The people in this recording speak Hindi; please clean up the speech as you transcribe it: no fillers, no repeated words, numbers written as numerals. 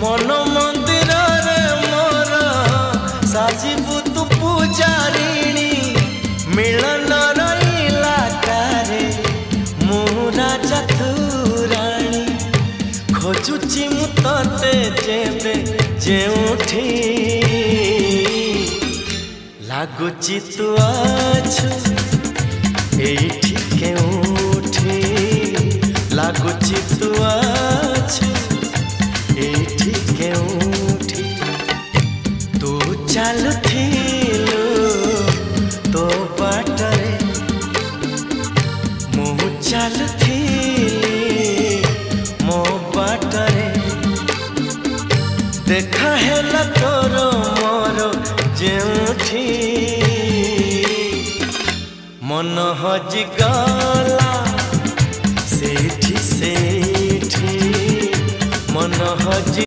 मन मंदिर रे मोर साजिबु तू पूजारिणी मिलन इलाकारे मु राजा तू राणी खोजुची मु तते जेबे जेउठी लागुची तू आछु एठी केउठी लागुची तू आछु एठी केउठी तू चालुथिलु तो बाटरे मु चालुथिली मो बाटरे देखा हेला तोर मोर जेउठी मन हजि गला सेठी सेठी मन हजि